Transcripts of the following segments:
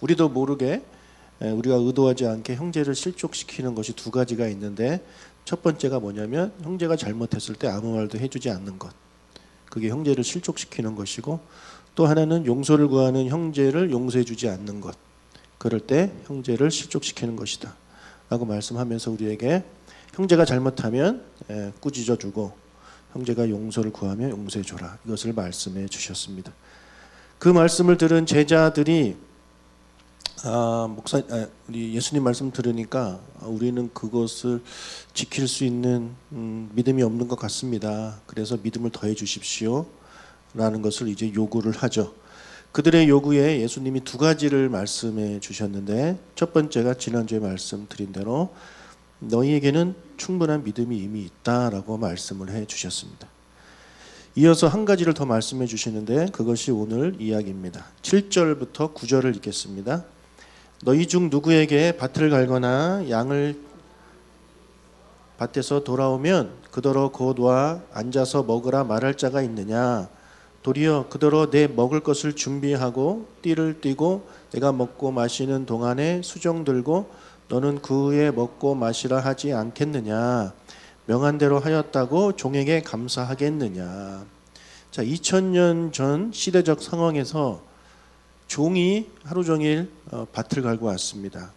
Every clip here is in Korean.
우리도 모르게 우리가 의도하지 않게 형제를 실족시키는 것이 두 가지가 있는데, 첫 번째가 뭐냐면 형제가 잘못했을 때 아무 말도 해주지 않는 것, 그게 형제를 실족시키는 것이고, 또 하나는 용서를 구하는 형제를 용서해주지 않는 것, 그럴 때 형제를 실족시키는 것이다 라고 말씀하면서 우리에게 형제가 잘못하면 꾸짖어주고 형제가 용서를 구하면 용서해줘라, 이것을 말씀해 주셨습니다. 그 말씀을 들은 제자들이 우리 예수님 말씀 들으니까 우리는 그것을 지킬 수 있는 믿음이 없는 것 같습니다. 그래서 믿음을 더해 주십시오 라는 것을 이제 요구를 하죠. 그들의 요구에 예수님이 두 가지를 말씀해 주셨는데, 첫 번째가 지난주에 말씀드린 대로 너희에게는 충분한 믿음이 이미 있다라고 말씀을 해 주셨습니다. 이어서 한 가지를 더 말씀해 주시는데, 그것이 오늘 이야기입니다. 7절부터 9절을 읽겠습니다. 너희 중 누구에게 밭을 갈거나 양을 밭에서 돌아오면 그더러 곧 와 앉아서 먹으라 말할 자가 있느냐? 도리어 그더러 내 먹을 것을 준비하고 띠를 띠고 내가 먹고 마시는 동안에 수정 들고 너는 그 후에 먹고 마시라 하지 않겠느냐? 명한 대로 하였다고 종에게 감사하겠느냐? 자, 2000년 전 시대적 상황에서 종이 하루 종일 밭을 갈고 왔습니다.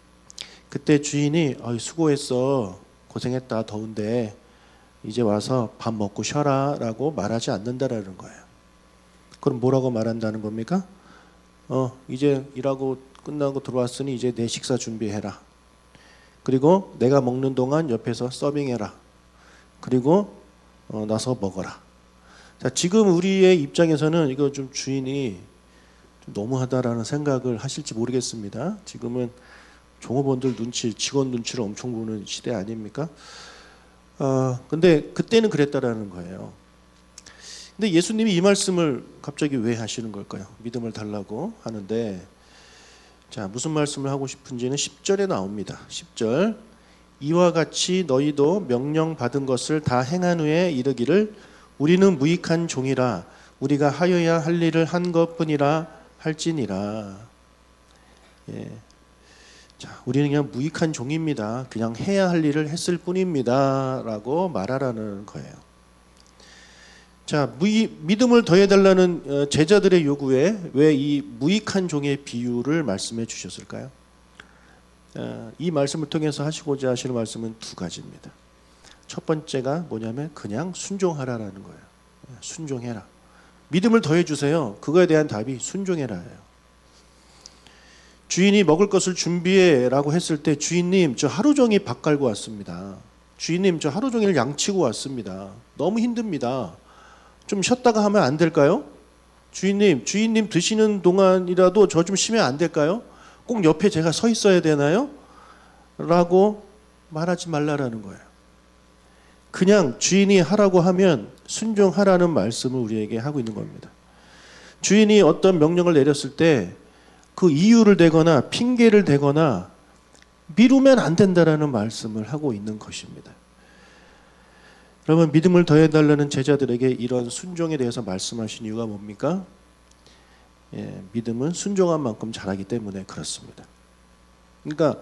그때 주인이 수고했어, 고생했다, 더운데 이제 와서 밥 먹고 쉬어라 라고 말하지 않는다라는 거예요. 그럼 뭐라고 말한다는 겁니까? 이제 일하고 끝나고 들어왔으니 이제 내 식사 준비해라. 그리고 내가 먹는 동안 옆에서 서빙해라. 그리고 나서 먹어라. 자, 지금 우리의 입장에서는 이거 좀 주인이 좀 너무하다라는 생각을 하실지 모르겠습니다. 지금은 종업원들 눈치, 직원 눈치를 엄청 보는 시대 아닙니까? 근데 그때는 그랬다라는 거예요. 근데 예수님이 이 말씀을 갑자기 왜 하시는 걸까요? 믿음을 달라고 하는데, 자, 무슨 말씀을 하고 싶은지는 10절에 나옵니다. 10절. 이와 같이 너희도 명령 받은 것을 다 행한 후에 이르기를 우리는 무익한 종이라 우리가 하여야 할 일을 한 것뿐이라 할지니라. 예. 자, 우리는 그냥 무익한 종입니다. 그냥 해야 할 일을 했을 뿐입니다 라고 말하라는 거예요. 자, 믿음을 더해달라는 제자들의 요구에 왜 이 무익한 종의 비유를 말씀해 주셨을까요? 이 말씀을 통해서 하시고자 하시는 말씀은 두 가지입니다. 첫 번째가 뭐냐면 그냥 순종하라라는 거예요. 순종해라. 믿음을 더해 주세요. 그거에 대한 답이 순종해라예요. 주인이 먹을 것을 준비해라고 했을 때, 주인님 저 하루 종일 밥 갈고 왔습니다. 주인님 저 하루 종일 양치고 왔습니다. 너무 힘듭니다. 좀 쉬었다가 하면 안 될까요? 주인님 드시는 동안이라도 저 좀 쉬면 안 될까요? 꼭 옆에 제가 서 있어야 되나요? 라고 말하지 말라라는 거예요. 그냥 주인이 하라고 하면 순종하라는 말씀을 우리에게 하고 있는 겁니다. 주인이 어떤 명령을 내렸을 때 그 이유를 대거나 핑계를 대거나 미루면 안 된다라는 말씀을 하고 있는 것입니다. 여러분, 믿음을 더해달라는 제자들에게 이런 순종에 대해서 말씀하신 이유가 뭡니까? 믿음은 순종한 만큼 자라기 때문에 그렇습니다. 그러니까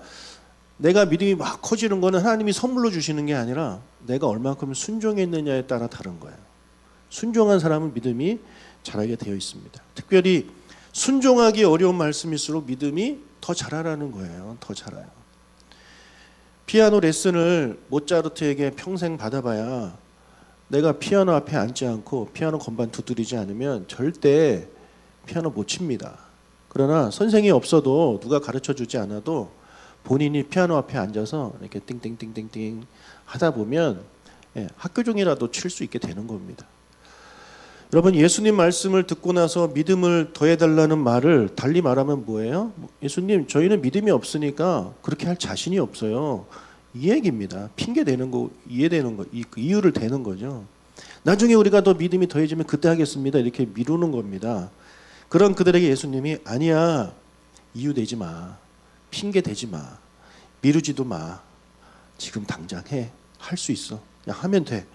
내가 믿음이 막 커지는 거는 하나님이 선물로 주시는 게 아니라 내가 얼마큼 순종했느냐에 따라 다른 거예요. 순종한 사람은 믿음이 자라게 되어 있습니다. 특별히 순종하기 어려운 말씀일수록 믿음이 더 자라라는 거예요. 더 자라요. 피아노 레슨을 모차르트에게 평생 받아봐야 내가 피아노 앞에 앉지 않고 피아노 건반 두드리지 않으면 절대 피아노 못 칩니다. 그러나 선생이 없어도 누가 가르쳐주지 않아도 본인이 피아노 앞에 앉아서 이렇게 띵띵띵띵띵 하다 보면 학교 종이라도 칠 수 있게 되는 겁니다. 여러분, 예수님 말씀을 듣고 나서 믿음을 더해달라는 말을 달리 말하면 뭐예요? 예수님, 저희는 믿음이 없으니까 그렇게 할 자신이 없어요. 이 얘기입니다. 핑계 대는 거, 이해되는 거, 이유를 대는 거죠. 나중에 우리가 더 믿음이 더해지면 그때 하겠습니다. 이렇게 미루는 겁니다. 그런 그들에게 예수님이 아니야, 이유 대지 마, 핑계 대지 마, 미루지도 마, 지금 당장 해, 할 수 있어, 그냥 하면 돼.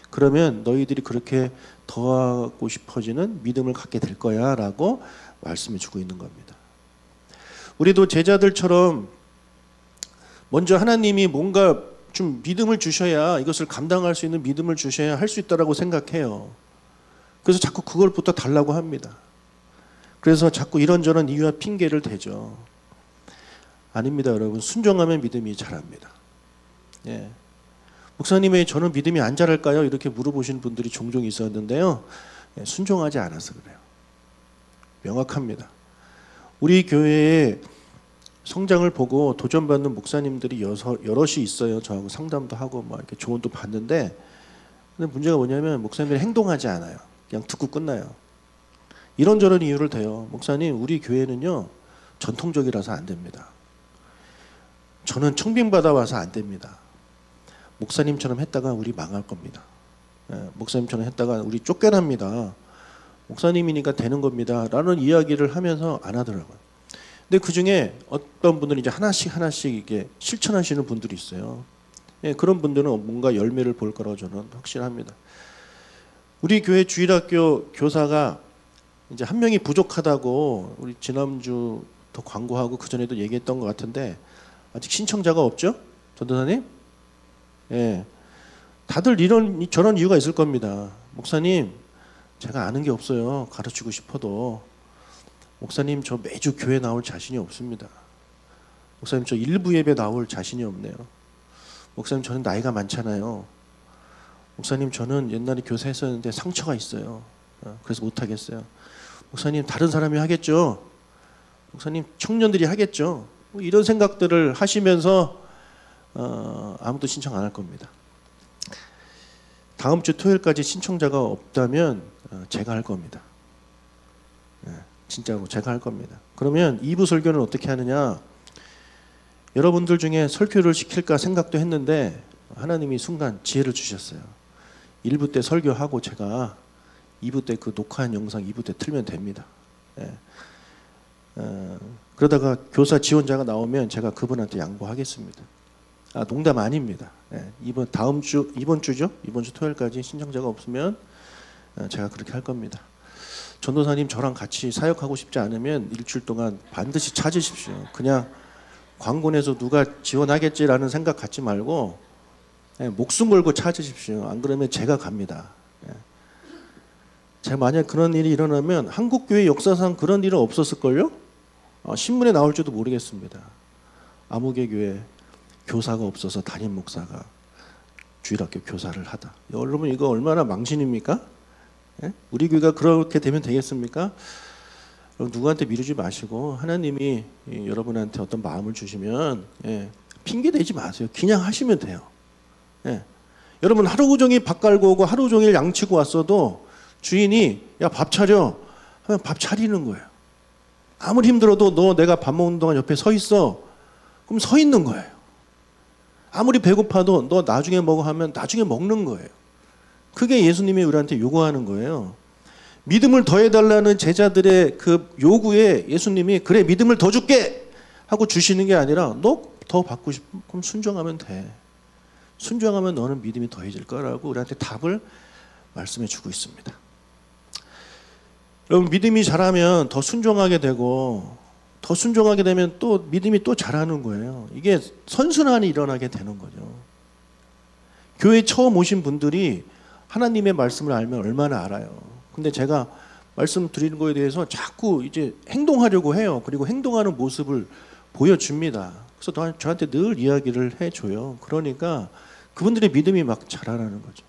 그러면 너희들이 그렇게 더하고 싶어지는 믿음을 갖게 될 거야 라고 말씀해 주고 있는 겁니다. 우리도 제자들처럼 먼저 하나님이 뭔가 좀 믿음을 주셔야, 이것을 감당할 수 있는 믿음을 주셔야 할 수 있다라고 생각해요. 그래서 자꾸 그걸부터 달라고 합니다. 그래서 자꾸 이런저런 이유와 핑계를 대죠. 아닙니다, 여러분. 순종하면 믿음이 자랍니다. 예. 목사님의 저는 믿음이 안 자랄까요? 이렇게 물어보시는 분들이 종종 있었는데요. 예, 순종하지 않아서 그래요. 명확합니다. 우리 교회에 성장을 보고 도전받는 목사님들이 여럿이 있어요. 저하고 상담도 하고 막 이렇게 조언도 받는데, 근데 문제가 뭐냐면 목사님들이 행동하지 않아요. 그냥 듣고 끝나요. 이런저런 이유를 대요. 목사님, 우리 교회는요 전통적이라서 안 됩니다. 저는 청빙받아 와서 안 됩니다. 목사님처럼 했다가 우리 망할 겁니다. 예, 목사님처럼 했다가 우리 쫓겨납니다. 목사님이니까 되는 겁니다. 라는 이야기를 하면서 안 하더라고요. 근데 그 중에 어떤 분들은 이제 하나씩 이게 실천하시는 분들이 있어요. 예, 그런 분들은 뭔가 열매를 볼 거라고 저는 확신합니다. 우리 교회 주일학교 교사가 이제 한 명이 부족하다고 우리 지난주 더 광고하고 그 전에도 얘기했던 것 같은데, 아직 신청자가 없죠? 전도사님? 예. 다들 저런 이유가 있을 겁니다. 목사님, 제가 아는 게 없어요. 가르치고 싶어도. 목사님, 저 매주 교회 나올 자신이 없습니다. 목사님, 저 일부 예배 나올 자신이 없네요. 목사님, 저는 나이가 많잖아요. 목사님, 저는 옛날에 교사했었는데 상처가 있어요. 그래서 못하겠어요. 목사님, 다른 사람이 하겠죠. 목사님, 청년들이 하겠죠. 뭐 이런 생각들을 하시면서 아무도 신청 안 할 겁니다. 다음 주 토요일까지 신청자가 없다면 제가 할 겁니다. 진짜로 제가 할 겁니다. 그러면 2부 설교는 어떻게 하느냐? 여러분들 중에 설교를 시킬까 생각도 했는데 하나님이 순간 지혜를 주셨어요. 1부 때 설교하고 제가 2부 때 그 녹화한 영상 2부 때 틀면 됩니다. 그러다가 교사 지원자가 나오면 제가 그분한테 양보하겠습니다. 농담 아닙니다. 이번 주죠? 이번 주 토요일까지 신청자가 없으면 제가 그렇게 할 겁니다. 전도사님, 저랑 같이 사역하고 싶지 않으면 일주일 동안 반드시 찾으십시오. 그냥 광고 내서 누가 지원하겠지라는 생각 갖지 말고 목숨 걸고 찾으십시오. 안 그러면 제가 갑니다. 제가 만약 그런 일이 일어나면 한국교회 역사상 그런 일은 없었을걸요? 신문에 나올지도 모르겠습니다. 아무개 교회 교사가 없어서 담임 목사가 주일학교 교사를 하다. 여러분, 이거 얼마나 망신입니까? 우리 교회가 그렇게 되면 되겠습니까? 누구한테 미루지 마시고 하나님이 여러분한테 어떤 마음을 주시면 핑계 대지 마세요. 그냥 하시면 돼요. 여러분, 하루 종일 밥 갈고 오고 하루 종일 양치고 왔어도 주인이 야, 밥 차려 하면 밥 차리는 거예요. 아무리 힘들어도 너 내가 밥 먹는 동안 옆에 서 있어. 그럼 서 있는 거예요. 아무리 배고파도 너 나중에 먹어 하면 나중에 먹는 거예요. 그게 예수님이 우리한테 요구하는 거예요. 믿음을 더해달라는 제자들의 그 요구에 예수님이 그래 믿음을 더 줄게 하고 주시는 게 아니라 너 더 받고 싶으면 그럼 순종하면 돼. 순종하면 너는 믿음이 더해질 거라고 우리한테 답을 말씀해 주고 있습니다. 여러분, 믿음이 자라면 더 순종하게 되고 더 순종하게 되면 또 믿음이 또 자라는 거예요. 이게 선순환이 일어나게 되는 거죠. 교회 처음 오신 분들이 하나님의 말씀을 알면 얼마나 알아요. 근데 제가 말씀드리는 거에 대해서 자꾸 이제 행동하려고 해요. 그리고 행동하는 모습을 보여줍니다. 그래서 저한테 늘 이야기를 해줘요. 그러니까 그분들의 믿음이 막 자라나는 거죠.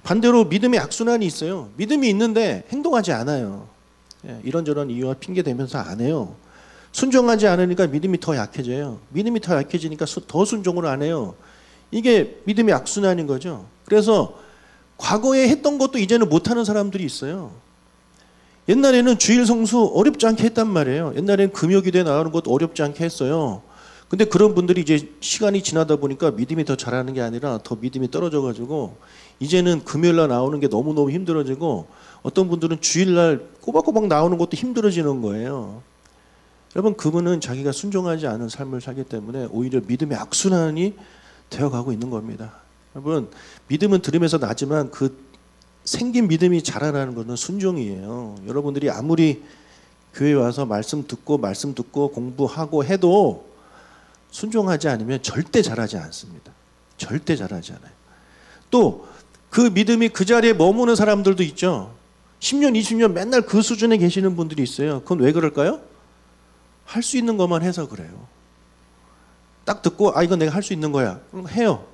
반대로 믿음의 악순환이 있어요. 믿음이 있는데 행동하지 않아요. 이런저런 이유와 핑계 대면서 안 해요. 순종하지 않으니까 믿음이 더 약해져요. 믿음이 더 약해지니까 더 순종을 안 해요. 이게 믿음의 악순환인 거죠. 그래서 과거에 했던 것도 이제는 못하는 사람들이 있어요. 옛날에는 주일 성수 어렵지 않게 했단 말이에요. 옛날에는 금요기도에 나가는 것도 어렵지 않게 했어요. 근데 그런 분들이 이제 시간이 지나다 보니까 믿음이 더 잘하는 게 아니라 더 믿음이 떨어져가지고 이제는 금요일날 나오는 게 너무너무 힘들어지고 어떤 분들은 주일날 꼬박꼬박 나오는 것도 힘들어지는 거예요. 여러분, 그분은 자기가 순종하지 않은 삶을 살기 때문에 오히려 믿음의 악순환이 되어가고 있는 겁니다. 여러분, 믿음은 들으면서 나지만 그 생긴 믿음이 자라나는 것은 순종이에요. 여러분들이 아무리 교회 와서 말씀 듣고 공부하고 해도 순종하지 않으면 절대 잘하지 않습니다. 절대 잘하지 않아요. 또 그 믿음이 그 자리에 머무는 사람들도 있죠. 10년, 20년 맨날 그 수준에 계시는 분들이 있어요. 그건 왜 그럴까요? 할 수 있는 것만 해서 그래요. 딱 듣고 이건 내가 할 수 있는 거야. 그럼 해요.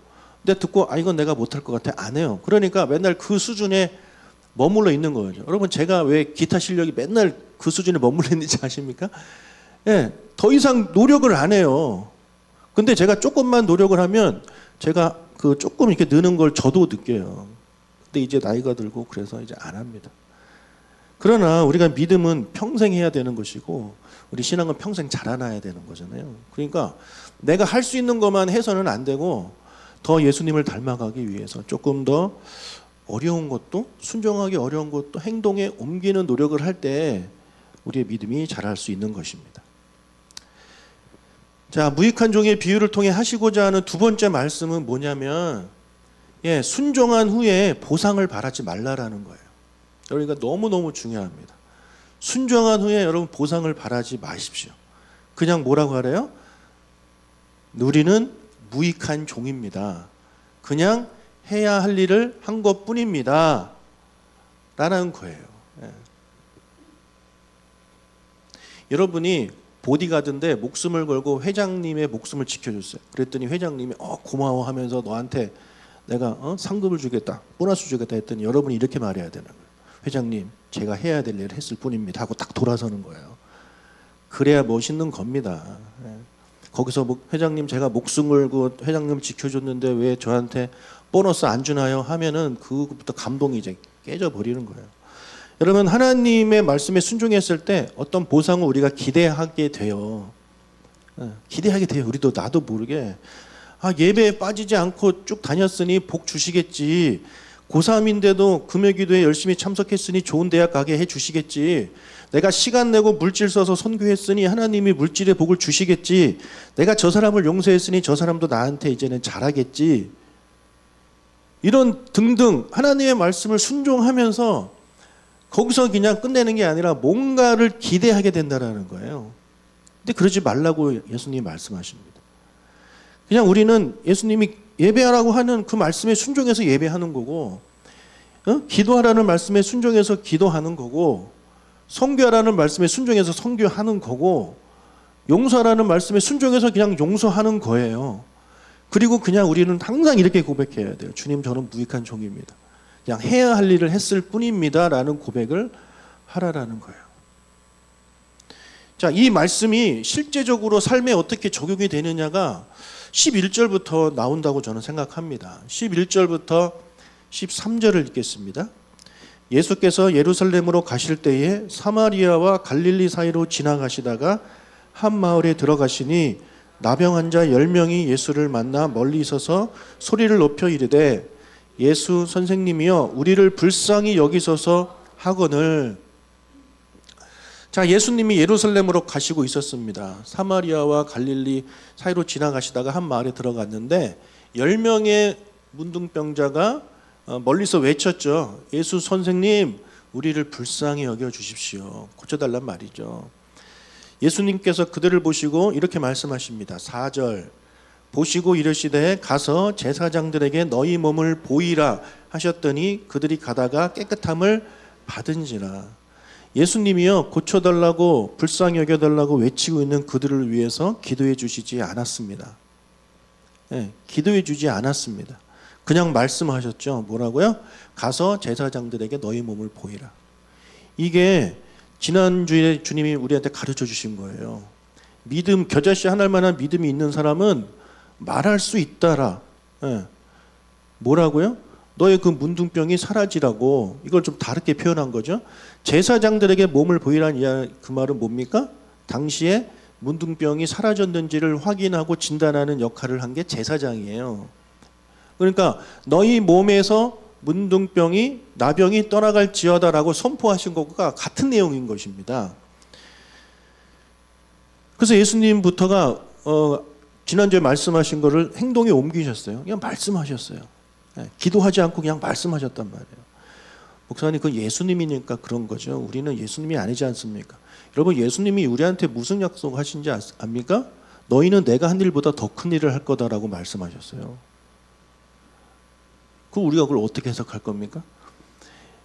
근데 듣고 이건 내가 못할 것 같아. 안 해요. 그러니까 맨날 그 수준에 머물러 있는 거죠. 여러분 제가 왜 기타 실력이 맨날 그 수준에 머물러 있는지 아십니까? 예, 더 이상 노력을 안 해요. 근데 제가 조금만 노력을 하면 제가 그 조금 이렇게 느는 걸 저도 느껴요. 근데 이제 나이가 들고 그래서 이제 안 합니다. 그러나 우리가 믿음은 평생 해야 되는 것이고 우리 신앙은 평생 자라나야 되는 거잖아요. 그러니까 내가 할 수 있는 것만 해서는 안 되고 더 예수님을 닮아가기 위해서 조금 더 어려운 것도 순종하기 어려운 것도 행동에 옮기는 노력을 할 때 우리의 믿음이 자랄 수 있는 것입니다. 자, 무익한 종의 비유를 통해 하시고자 하는 두 번째 말씀은 뭐냐면 순종한 후에 보상을 바라지 말라라는 거예요. 여러분 이거 너무너무 중요합니다. 순종한 후에 여러분 보상을 바라지 마십시오. 그냥 뭐라고 하래요? 우리는 무익한 종입니다. 그냥 해야 할 일을 한 것뿐입니다. 라는 거예요. 여러분이 보디가드인데 목숨을 걸고 회장님의 목숨을 지켜줬어요. 그랬더니 회장님이 고마워 하면서 너한테 내가 상급을 주겠다, 보너스 주겠다 했더니 여러분이 이렇게 말해야 되는 거예요. 회장님, 제가 해야 될 일을 했을 뿐입니다 하고 딱 돌아서는 거예요. 그래야 멋있는 겁니다. 거기서 회장님 제가 목숨 걸고 회장님 지켜줬는데 왜 저한테 보너스 안 주나요? 하면은 그부터 감동이 이제 깨져버리는 거예요. 여러분 하나님의 말씀에 순종했을 때 어떤 보상을 우리가 기대하게 돼요. 기대하게 돼요. 우리도 나도 모르게 예배에 빠지지 않고 쭉 다녔으니 복 주시겠지. 고3인데도 금요기도에 열심히 참석했으니 좋은 대학 가게 해주시겠지. 내가 시간 내고 물질 써서 선교했으니 하나님이 물질의 복을 주시겠지. 내가 저 사람을 용서했으니 저 사람도 나한테 이제는 잘하겠지. 이런 등등 하나님의 말씀을 순종하면서 거기서 그냥 끝내는 게 아니라 뭔가를 기대하게 된다는 거예요. 근데 그러지 말라고 예수님이 말씀하십니다. 그냥 우리는 예수님이 예배하라고 하는 그 말씀에 순종해서 예배하는 거고, 기도하라는 말씀에 순종해서 기도하는 거고, 선교하라는 말씀에 순종해서 선교하는 거고, 용서하라는 말씀에 순종해서 그냥 용서하는 거예요. 그리고 그냥 우리는 항상 이렇게 고백해야 돼요. 주님, 저는 무익한 종입니다. 그냥 해야 할 일을 했을 뿐입니다 라는 고백을 하라라는 거예요. 자, 이 말씀이 실제적으로 삶에 어떻게 적용이 되느냐가 11절부터 나온다고 저는 생각합니다. 11절부터 13절을 읽겠습니다. 예수께서 예루살렘으로 가실 때에 사마리아와 갈릴리 사이로 지나가시다가 한 마을에 들어가시니 나병 환자 10명이 예수를 만나 멀리 서서 소리를 높여 이르되 예수 선생님이여 우리를 불쌍히 여기소서 하거늘. 자, 예수님이 예루살렘으로 가시고 있었습니다. 사마리아와 갈릴리 사이로 지나가시다가 한 마을에 들어갔는데 10명의 문둥병자가 멀리서 외쳤죠. 예수 선생님 우리를 불쌍히 여겨 주십시오. 고쳐달란 말이죠. 예수님께서 그들을 보시고 이렇게 말씀하십니다. 4절 보시고 이르시되 가서 제사장들에게 너희 몸을 보이라 하셨더니 그들이 가다가 깨끗함을 받은지라. 예수님이요 고쳐달라고 불쌍히 여겨달라고 외치고 있는 그들을 위해서 기도해 주시지 않았습니다. 기도해 주지 않았습니다. 그냥 말씀하셨죠. 뭐라고요? 가서 제사장들에게 너희 몸을 보이라. 이게 지난주에 주님이 우리한테 가르쳐 주신 거예요. 믿음, 겨자씨 하나만한 믿음이 있는 사람은 말할 수 있다라. 뭐라고요? 너의 그 문둥병이 사라지라고. 이걸 좀 다르게 표현한 거죠. 제사장들에게 몸을 보이라는 그 말은 뭡니까? 당시에 문둥병이 사라졌는지를 확인하고 진단하는 역할을 한 게 제사장이에요. 그러니까 너희 몸에서 문둥병이 나병이 떠나갈지어다라고 선포하신 것과 같은 내용인 것입니다. 그래서 예수님부터가 지난주에 말씀하신 거를 행동에 옮기셨어요. 그냥 말씀하셨어요. 기도하지 않고 그냥 말씀하셨단 말이에요. 목사님, 그건 예수님이니까 그런 거죠. 우리는 예수님이 아니지 않습니까? 여러분, 예수님이 우리한테 무슨 약속하신지 압니까? 너희는 내가 한 일보다 더 큰 일을 할 거다라고 말씀하셨어요. 그럼 우리가 그걸 어떻게 해석할 겁니까?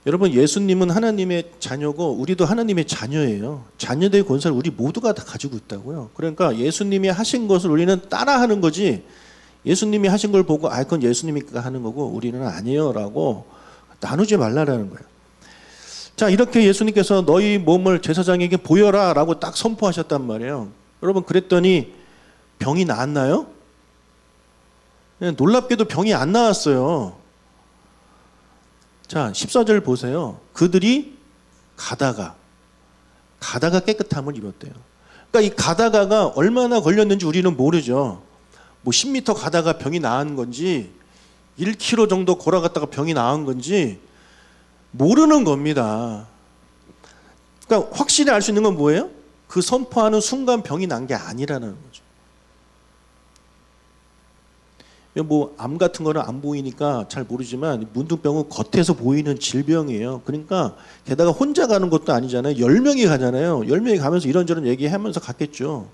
여러분, 예수님은 하나님의 자녀고 우리도 하나님의 자녀예요. 자녀들의 권세를 우리 모두가 다 가지고 있다고요. 그러니까 예수님이 하신 것을 우리는 따라하는 거지, 예수님이 하신 걸 보고 그건 예수님이 하는 거고 우리는 아니에요 라고 나누지 말라라는 거예요. 자, 이렇게 예수님께서 너희 몸을 제사장에게 보여라 라고 딱 선포하셨단 말이에요. 여러분, 그랬더니 병이 나았나요? 놀랍게도 병이 안 나았어요. 자, 14절 보세요. 그들이 가다가 깨끗함을 입었대요. 그러니까 이 가다가가 얼마나 걸렸는지 우리는 모르죠. 뭐 10m 가다가 병이 나은 건지 1km 정도 걸어갔다가 병이 나은 건지 모르는 겁니다. 그러니까 확실히 알 수 있는 건 뭐예요? 그 선포하는 순간 병이 난 게 아니라는 거죠. 뭐 암 같은 거는 안 보이니까 잘 모르지만 문둥병은 겉에서 보이는 질병이에요. 그러니까 게다가 혼자 가는 것도 아니잖아요. 10명이 가잖아요. 10명이 가면서 이런저런 얘기하면서 갔겠죠.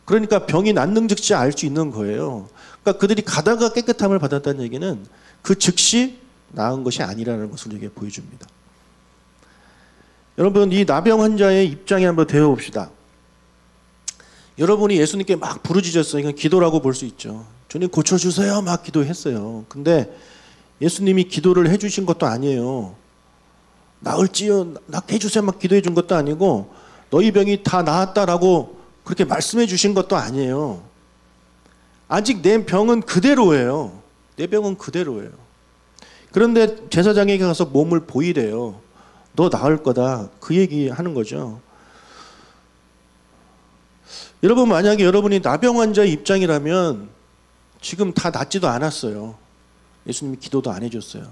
그러니까 병이 낫는 즉시 알 수 있는 거예요. 그러니까 그들이 가다가 깨끗함을 받았다는 얘기는 그 즉시 나은 것이 아니라는 것을 우리에게 보여줍니다. 여러분, 이 나병 환자의 입장에 한번 되어봅시다. 여러분이 예수님께 막 부르짖었어요. 이건 기도라고 볼 수 있죠. 주님 고쳐주세요 막 기도했어요. 근데 예수님이 기도를 해주신 것도 아니에요. 나을지요, 낫게 해주세요 막 기도해 준 것도 아니고 너희 병이 다 나았다라고 그렇게 말씀해 주신 것도 아니에요. 아직 내 병은 그대로예요. 내 병은 그대로예요. 그런데 제사장에게 가서 몸을 보이래요. 너 나을 거다, 그 얘기 하는 거죠. 여러분, 만약에 여러분이 나병 환자의 입장이라면 지금 다 낫지도 않았어요. 예수님이 기도도 안 해줬어요.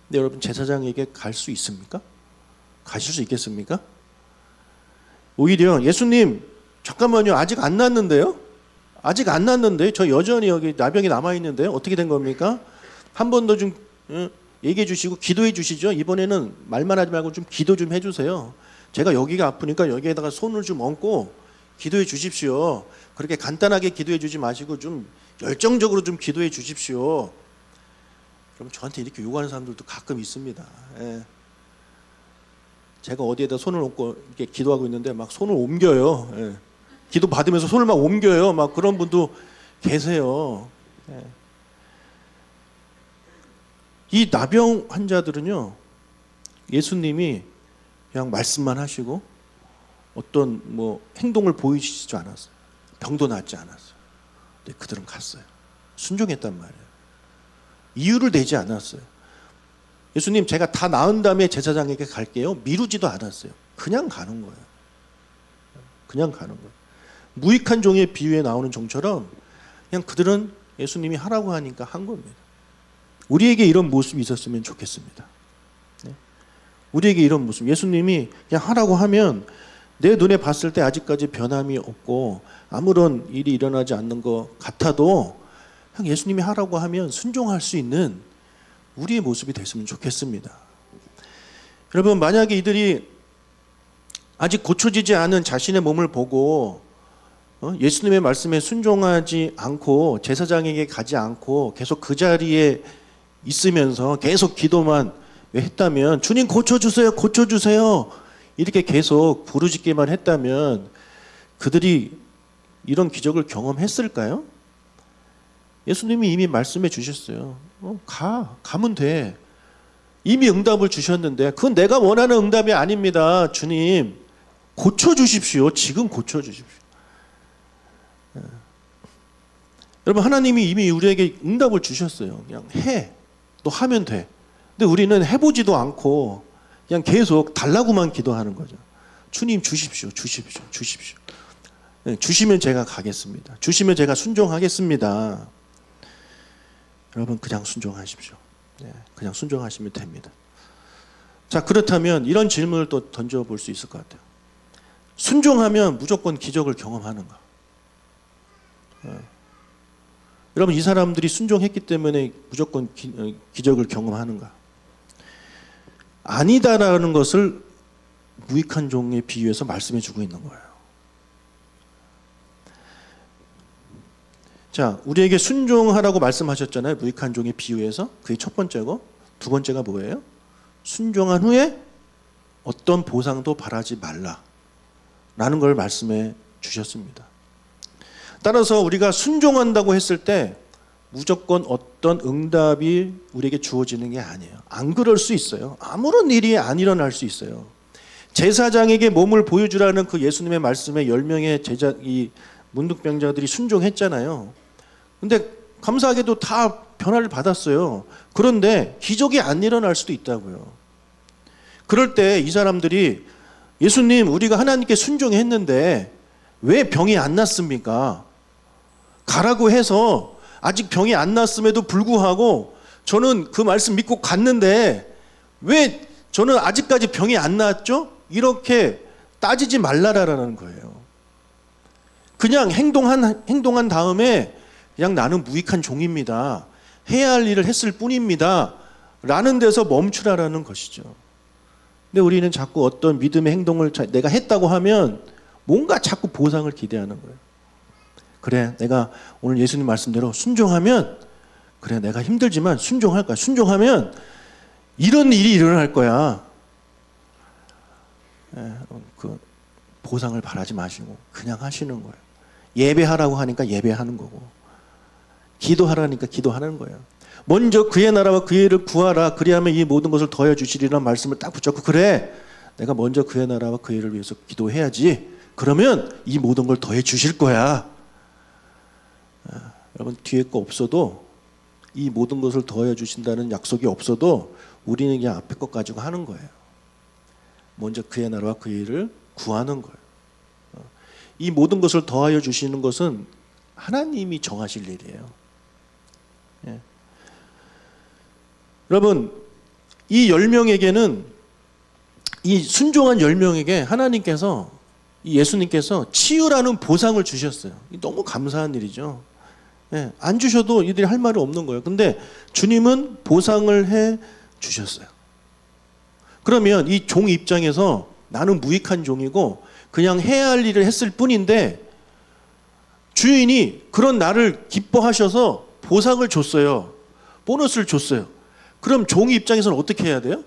근데 여러분, 제사장에게 갈 수 있습니까? 가실 수 있겠습니까? 오히려 예수님 잠깐만요, 아직 안 낫는데요? 아직 안 낫는데 저 여전히 여기 나병이 남아있는데요? 어떻게 된 겁니까? 한 번 더 좀 얘기해 주시고 기도해 주시죠. 이번에는 말만 하지 말고 좀 기도 좀 해주세요. 제가 여기가 아프니까 여기에다가 손을 좀 얹고 기도해 주십시오. 그렇게 간단하게 기도해 주지 마시고 좀 열정적으로 좀 기도해 주십시오. 그럼 저한테 이렇게 요구하는 사람들도 가끔 있습니다. 예. 제가 어디에다 손을 얹고 이렇게 기도하고 있는데 막 손을 옮겨요. 예. 기도 받으면서 손을 막 옮겨요. 막 그런 분도 계세요. 예. 이 나병 환자들은요, 예수님이 그냥 말씀만 하시고 어떤 뭐 행동을 보이시지 않았어요. 병도 낫지 않았어요. 근데 그들은 갔어요. 순종했단 말이에요. 이유를 대지 않았어요. 예수님, 제가 다 나은 다음에 제사장에게 갈게요. 미루지도 않았어요. 그냥 가는 거예요. 그냥 가는 거예요. 무익한 종의 비유에 나오는 종처럼 그냥 그들은 예수님이 하라고 하니까 한 겁니다. 우리에게 이런 모습이 있었으면 좋겠습니다. 우리에게 이런 모습, 예수님이 그냥 하라고 하면 내 눈에 봤을 때 아직까지 변함이 없고 아무런 일이 일어나지 않는 것 같아도 그냥 예수님이 하라고 하면 순종할 수 있는 우리의 모습이 됐으면 좋겠습니다. 여러분, 만약에 이들이 아직 고쳐지지 않은 자신의 몸을 보고 예수님의 말씀에 순종하지 않고 제사장에게 가지 않고 계속 그 자리에 있으면서 계속 기도만 했다면, 주님 고쳐주세요 고쳐주세요 이렇게 계속 부르짖기만 했다면 그들이 이런 기적을 경험했을까요? 예수님이 이미 말씀해 주셨어요. 가면 돼. 이미 응답을 주셨는데 그건 내가 원하는 응답이 아닙니다. 주님 고쳐주십시오. 지금 고쳐주십시오. 여러분, 하나님이 이미 우리에게 응답을 주셨어요. 그냥 해. 너 하면 돼. 근데 우리는 해보지도 않고 그냥 계속 달라고만 기도하는 거죠. 주님 주십시오. 주십시오. 주십시오. 네, 주시면 제가 가겠습니다. 주시면 제가 순종하겠습니다. 여러분, 그냥 순종하십시오. 네, 그냥 순종하시면 됩니다. 자, 그렇다면 이런 질문을 또 던져볼 수 있을 것 같아요. 순종하면 무조건 기적을 경험하는가? 여러분, 이 사람들이 순종했기 때문에 무조건 기적을 경험하는가? 아니다라는 것을 무익한 종에 비유해서 말씀해 주고 있는 거예요. 자, 우리에게 순종하라고 말씀하셨잖아요. 무익한 종에 비유해서. 그게 첫 번째고, 두 번째가 뭐예요? 순종한 후에 어떤 보상도 바라지 말라라는 걸 말씀해 주셨습니다. 따라서 우리가 순종한다고 했을 때 무조건 어떤 응답이 우리에게 주어지는 게 아니에요. 안 그럴 수 있어요. 아무런 일이 안 일어날 수 있어요. 제사장에게 몸을 보여주라는 그 예수님의 말씀에 10명의 이 문둥병자들이 순종했잖아요. 근데 감사하게도 다 변화를 받았어요. 그런데 기적이 안 일어날 수도 있다고요. 그럴 때 이 사람들이 예수님, 우리가 하나님께 순종했는데 왜 병이 안 났습니까? 가라고 해서 아직 병이 안 났음에도 불구하고 저는 그 말씀 믿고 갔는데 왜 저는 아직까지 병이 안 났죠? 이렇게 따지지 말라라는 거예요. 그냥 행동한 다음에 그냥 나는 무익한 종입니다. 해야 할 일을 했을 뿐입니다. 라는 데서 멈추라라는 것이죠. 근데 우리는 자꾸 어떤 믿음의 행동을 내가 했다고 하면 뭔가 자꾸 보상을 기대하는 거예요. 그래, 내가 오늘 예수님 말씀대로 순종하면, 그래, 내가 힘들지만 순종할 거야. 순종하면 이런 일이 일어날 거야. 그 보상을 바라지 마시고 그냥 하시는 거예요. 예배하라고 하니까 예배하는 거고, 기도하라니까 기도하는 거예요. 먼저 그의 나라와 그의 일을 구하라. 그리하면 이 모든 것을 더해 주시리라는 말씀을 딱 붙잡고, 그래, 내가 먼저 그의 나라와 그의 일을 위해서 기도해야지. 그러면 이 모든 걸 더해 주실 거야. 여러분, 뒤에 거 없어도, 이 모든 것을 더해 주신다는 약속이 없어도 우리는 그냥 앞에 것 가지고 하는 거예요. 먼저 그의 나라와 그의 일을 구하는 거예요. 이 모든 것을 더하여 주시는 것은 하나님이 정하실 일이에요. 예. 여러분, 이 10명에게는, 이 순종한 10명에게 하나님께서, 이 예수님께서 치유라는 보상을 주셨어요. 너무 감사한 일이죠. 예. 안 주셔도 이들이 할 말이 없는 거예요. 근데 주님은 보상을 해 주셨어요. 그러면 이 종 입장에서 나는 무익한 종이고 그냥 해야 할 일을 했을 뿐인데 주인이 그런 나를 기뻐하셔서 보상을 줬어요. 보너스를 줬어요. 그럼 종 입장에서는 어떻게 해야 돼요?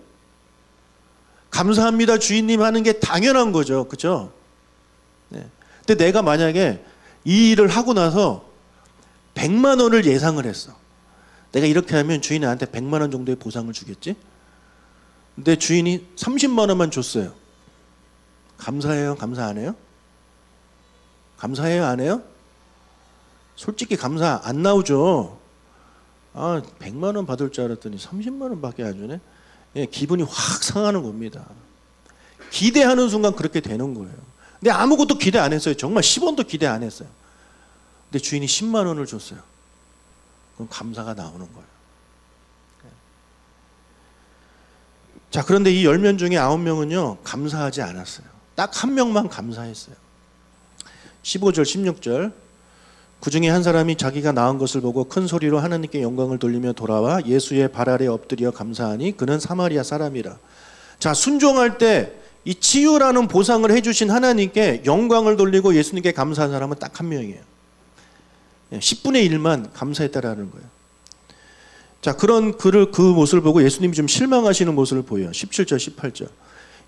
감사합니다 주인님 하는 게 당연한 거죠. 그렇죠? 네. 근데 내가 만약에 이 일을 하고 나서 100만 원을 예상을 했어. 내가 이렇게 하면 주인이 나한테 100만 원 정도의 보상을 주겠지? 근데 주인이 30만 원만 줬어요. 감사해요? 감사 안 해요? 감사해요? 안 해요? 솔직히 감사 안 나오죠. 100만 원 받을 줄 알았더니 30만 원밖에 안 주네. 예, 기분이 확 상하는 겁니다. 기대하는 순간 그렇게 되는 거예요. 근데 아무것도 기대 안 했어요. 정말 10원도 기대 안 했어요. 근데 주인이 10만 원을 줬어요. 그럼 감사가 나오는 거예요. 자, 그런데 이 10명 중에 9명은요 감사하지 않았어요. 딱 한 명만 감사했어요. 15절 16절, 그 중에 한 사람이 자기가 낳은 것을 보고 큰 소리로 하나님께 영광을 돌리며 돌아와 예수의 발 아래 엎드려 감사하니 그는 사마리아 사람이라. 자, 순종할 때 이 치유라는 보상을 해주신 하나님께 영광을 돌리고 예수님께 감사한 사람은 딱 한 명이에요. 10분의 1만 감사했다라는 거예요. 자, 그런 그 모습을 보고 예수님이 좀 실망하시는 모습을 보여요. 17절 18절.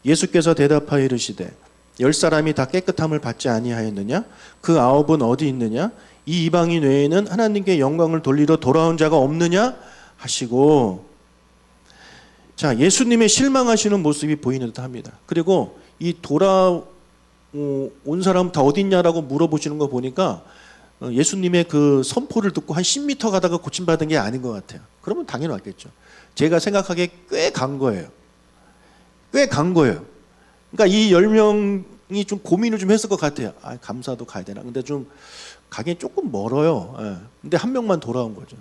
예수께서 대답하여 이르시되 10사람이 다 깨끗함을 받지 아니하였느냐? 그 9은 어디 있느냐? 이 이방인 외에는 하나님께 영광을 돌리러 돌아온 자가 없느냐? 하시고, 자, 예수님의 실망하시는 모습이 보이는 듯 합니다. 그리고 이 돌아온 사람 다 어디 있냐라고 물어보시는 거 보니까 예수님의 그 선포를 듣고 한 10m 가다가 고침받은 게 아닌 것 같아요. 그러면 당연히 왔겠죠. 제가 생각하기에 꽤 간 거예요. 꽤 간 거예요. 그러니까 이 10명이 좀 고민을 좀 했을 것 같아요. 감사도 가야 되나? 근데 좀 가긴 조금 멀어요. 예. 근데 한 명만 돌아온 거죠.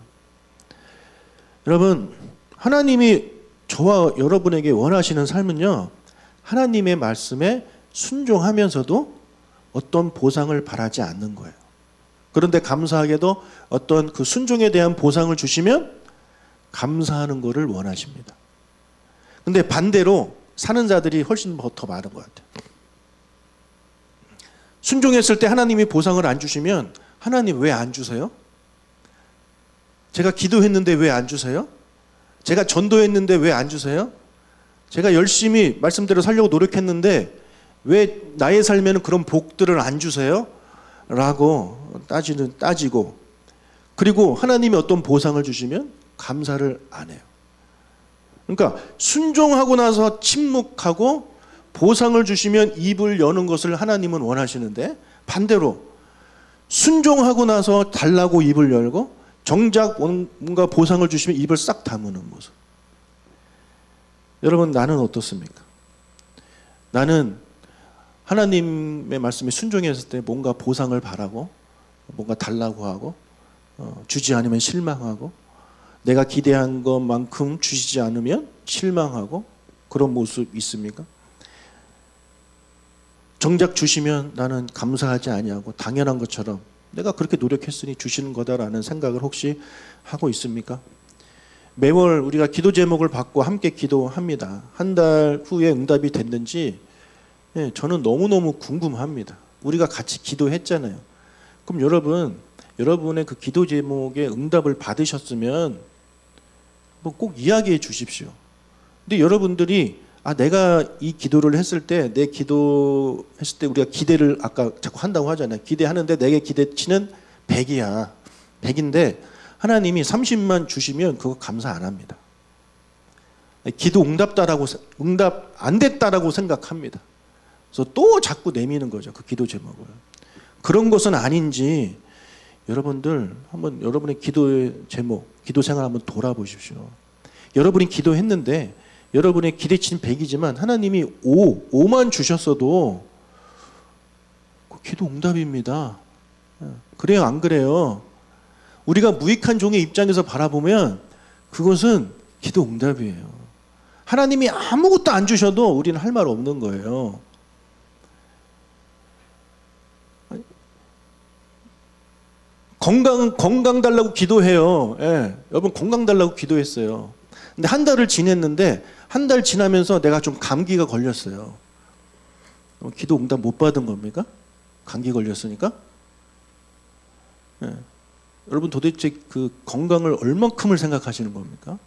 여러분, 하나님이 저와 여러분에게 원하시는 삶은요, 하나님의 말씀에 순종하면서도 어떤 보상을 바라지 않는 거예요. 그런데 감사하게도 어떤 그 순종에 대한 보상을 주시면 감사하는 것을 원하십니다. 근데 반대로 사는 자들이 훨씬 더 많은 것 같아요. 순종했을 때 하나님이 보상을 안 주시면 하나님 왜 안 주세요? 제가 기도했는데 왜 안 주세요? 제가 전도했는데 왜 안 주세요? 제가 열심히 말씀대로 살려고 노력했는데 왜 나의 삶에는 그런 복들을 안 주세요? 라고 따지고, 그리고 하나님이 어떤 보상을 주시면 감사를 안 해요. 그러니까 순종하고 나서 침묵하고 보상을 주시면 입을 여는 것을 하나님은 원하시는데, 반대로 순종하고 나서 달라고 입을 열고 정작 뭔가 보상을 주시면 입을 싹 다무는 모습. 여러분, 나는 어떻습니까? 나는 하나님의 말씀에 순종했을 때 뭔가 보상을 바라고 뭔가 달라고 하고 주지 않으면 실망하고, 내가 기대한 것만큼 주시지 않으면 실망하고, 그런 모습 있습니까? 정작 주시면 나는 감사하지 아니하고 당연한 것처럼 내가 그렇게 노력했으니 주시는 거다라는 생각을 혹시 하고 있습니까? 매월 우리가 기도 제목을 받고 함께 기도합니다. 한 달 후에 응답이 됐는지 저는 너무너무 궁금합니다. 우리가 같이 기도했잖아요. 그럼 여러분의 그 기도 제목에 응답을 받으셨으면 꼭 이야기해 주십시오. 근데 여러분들이 내가 이 기도를 했을 때, 내 기도했을 때 우리가 기대를 아까 자꾸 한다고 하잖아요. 기대하는데 내게 기대치는 100이야. 100인데 하나님이 30만 주시면 그거 감사 안 합니다. 기도 응답 안 됐다라고 생각합니다. 그래서 또 자꾸 내미는 거죠. 그 기도 제목을. 그런 것은 아닌지 여러분들 한번 여러분의 기도의 제목, 기도 생활 한번 돌아보십시오. 여러분이 기도했는데 여러분의 기대치는 100이지만 하나님이 5만 주셨어도 그 기도 응답입니다. 그래요, 안 그래요? 우리가 무익한 종의 입장에서 바라보면 그것은 기도 응답이에요. 하나님이 아무것도 안 주셔도 우리는 할 말 없는 거예요. 건강 달라고 기도해요. 여러분, 건강 달라고 기도했어요. 근데 한 달을 지냈는데 한 달 지나면서 내가 좀 감기가 걸렸어요. 기도 응답 못 받은 겁니까? 감기 걸렸으니까? 여러분, 도대체 그 건강을 얼만큼을 생각하시는 겁니까?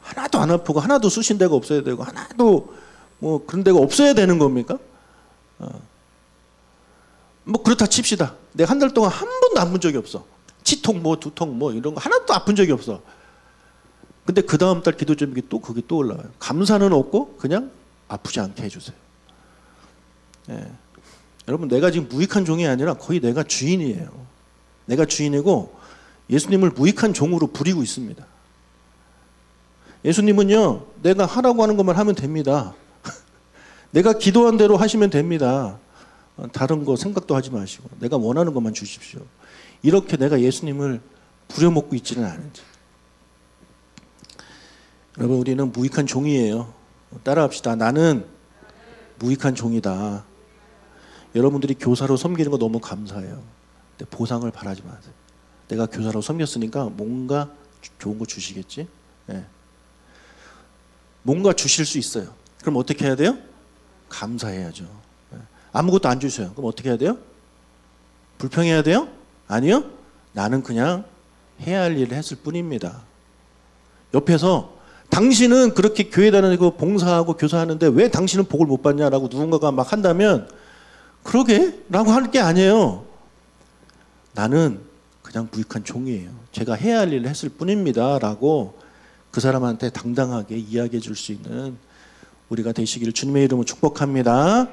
하나도 안 아프고 하나도 쑤신 데가 없어야 되고 하나도 뭐 그런 데가 없어야 되는 겁니까? 뭐 그렇다 칩시다. 내가 한 달 동안 한 번도 아픈 적이 없어. 치통 뭐 두통 뭐 이런 거 하나도 아픈 적이 없어. 근데 그 다음 달 기도 제목이 또 그게 또 올라와요. 감사는 없고 그냥 아프지 않게 해주세요. 여러분, 내가 지금 무익한 종이 아니라 거의 내가 주인이에요. 내가 주인이고 예수님을 무익한 종으로 부리고 있습니다. 예수님은요, 내가 하라고 하는 것만 하면 됩니다. 내가 기도한 대로 하시면 됩니다. 다른 거 생각도 하지 마시고 내가 원하는 것만 주십시오. 이렇게 내가 예수님을 부려먹고 있지는 않은지. 여러분, 우리는 무익한 종이에요. 따라합시다. 나는 무익한 종이다. 여러분들이 교사로 섬기는 거 너무 감사해요. 근데 보상을 바라지 마세요. 내가 교사로 섬겼으니까 뭔가 좋은 거 주시겠지? 뭔가 주실 수 있어요. 그럼 어떻게 해야 돼요? 감사해야죠. 아무것도 안 주셔요. 그럼 어떻게 해야 돼요? 불평해야 돼요? 아니요. 나는 그냥 해야 할 일을 했을 뿐입니다. 옆에서 당신은 그렇게 교회 다니고 봉사하고 교사하는데 왜 당신은 복을 못 받냐라고 누군가가 막 한다면 그러게? 라고 할 게 아니에요. 나는 그냥 무익한 종이에요. 제가 해야 할 일을 했을 뿐입니다. 라고 그 사람한테 당당하게 이야기해 줄 수 있는 우리가 되시기를 주님의 이름으로 축복합니다.